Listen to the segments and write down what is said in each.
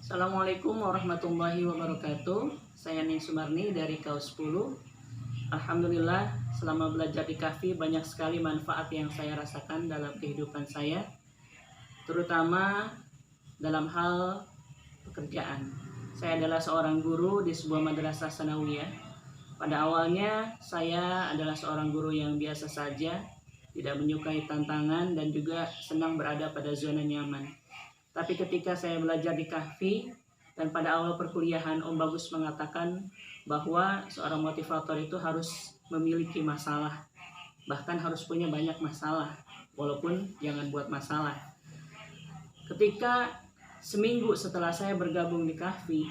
Assalamualaikum warahmatullahi wabarakatuh. Saya Ning Sumarni dari KAUS 10. Alhamdulillah, selama belajar di KAFI banyak sekali manfaat yang saya rasakan dalam kehidupan saya, terutama dalam hal pekerjaan. Saya adalah seorang guru di sebuah madrasah sanawiyah. Pada awalnya saya adalah seorang guru yang biasa saja, tidak menyukai tantangan dan juga senang berada pada zona nyaman. Tapi ketika saya belajar di KAFI dan pada awal perkuliahan, Om Bagus mengatakan bahwa seorang motivator itu harus memiliki masalah, bahkan harus punya banyak masalah, walaupun jangan buat masalah. Ketika seminggu setelah saya bergabung di KAFI,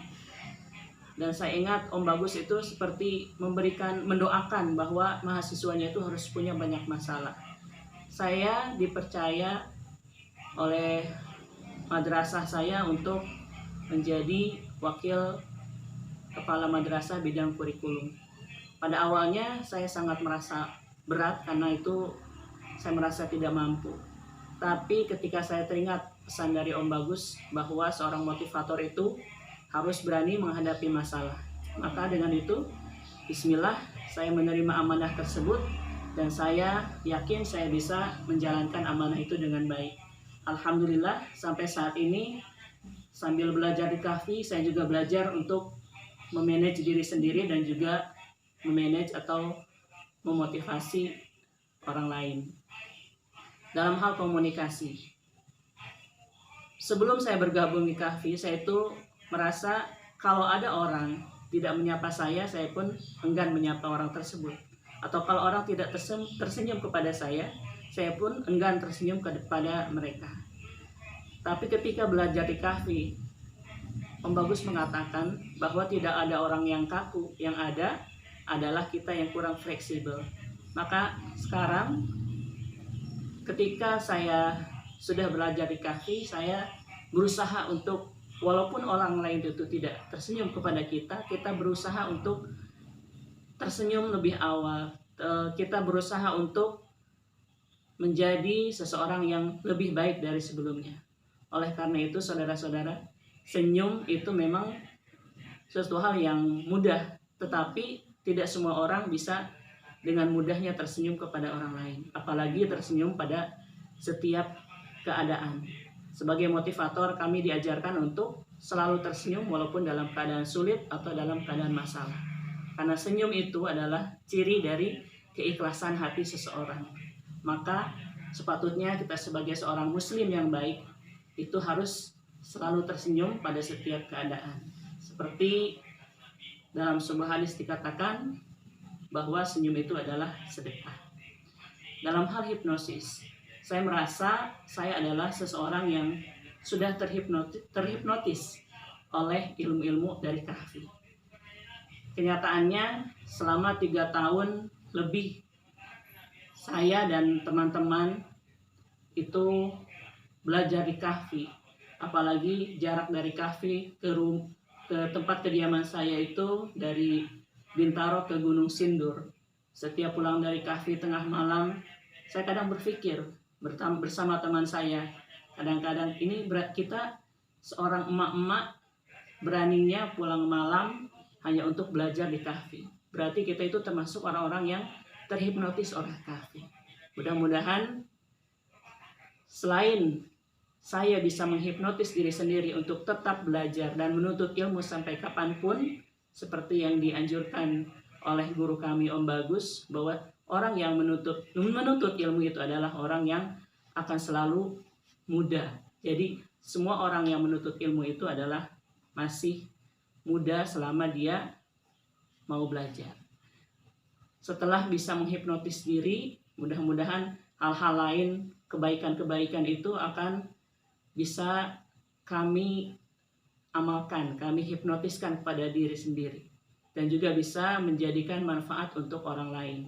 dan saya ingat Om Bagus itu seperti mendoakan bahwa mahasiswanya itu harus punya banyak masalah. Saya dipercaya oleh madrasah saya untuk menjadi wakil kepala madrasah bidang kurikulum. Pada awalnya saya sangat merasa berat karena itu saya merasa tidak mampu. Tapi ketika saya teringat pesan dari Om Bagus bahwa seorang motivator itu harus berani menghadapi masalah, maka dengan itu bismillah saya menerima amanah tersebut dan saya yakin saya bisa menjalankan amanah itu dengan baik. Alhamdulillah sampai saat ini sambil belajar di KAFI saya juga belajar untuk memanage diri sendiri dan juga memanage atau memotivasi orang lain dalam hal komunikasi. Sebelum saya bergabung di KAFI, saya itu merasa kalau ada orang tidak menyapa saya pun enggan menyapa orang tersebut. Atau kalau orang tidak tersenyum kepada saya pun enggan tersenyum kepada mereka. Tapi ketika belajar di KAFI, Om Bagus mengatakan bahwa tidak ada orang yang kaku, yang ada adalah kita yang kurang fleksibel. Maka sekarang ketika saya sudah belajar di KAFI, saya berusaha untuk walaupun orang lain itu tidak tersenyum kepada kita, kita berusaha untuk tersenyum lebih awal. Kita berusaha untuk menjadi seseorang yang lebih baik dari sebelumnya. Oleh karena itu saudara-saudara, senyum itu memang sesuatu hal yang mudah, tetapi tidak semua orang bisa dengan mudahnya tersenyum kepada orang lain, apalagi tersenyum pada setiap keadaan. Sebagai motivator, kami diajarkan untuk selalu tersenyum walaupun dalam keadaan sulit atau dalam keadaan masalah. Karena senyum itu adalah ciri dari keikhlasan hati seseorang. Maka sepatutnya kita sebagai seorang muslim yang baik itu harus selalu tersenyum pada setiap keadaan. Seperti dalam sebuah hadis dikatakan bahwa senyum itu adalah sedekah. Dalam hal hipnosis, saya merasa saya adalah seseorang yang sudah terhipnotis oleh ilmu-ilmu dari KAFI. Kenyataannya selama 3 tahun lebih saya dan teman-teman itu belajar di KAFI. Apalagi jarak dari KAFI ke tempat kediaman saya itu dari Bintaro ke Gunung Sindur. Setiap pulang dari KAFI tengah malam, saya kadang berpikir bersama teman saya, kadang-kadang ini kita seorang emak-emak beraninya pulang malam hanya untuk belajar di KAFI. Berarti kita itu termasuk orang-orang yang terhipnotis oleh KAFI. Mudah-mudahan selain saya bisa menghipnotis diri sendiri untuk tetap belajar dan menuntut ilmu sampai kapanpun, seperti yang dianjurkan oleh guru kami Om Bagus, bahwa orang yang menuntut ilmu itu adalah orang yang akan selalu muda. Jadi semua orang yang menuntut ilmu itu adalah masih muda selama dia mau belajar. Setelah bisa menghipnotis diri, mudah-mudahan hal-hal lain, kebaikan-kebaikan itu akan bisa kami amalkan, kami hipnotiskan pada diri sendiri. Dan juga bisa menjadikan manfaat untuk orang lain.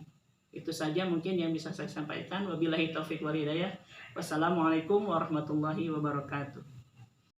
Itu saja mungkin yang bisa saya sampaikan. Wabillahi taufiq wal hidayah. Wassalamualaikum warahmatullahi wabarakatuh.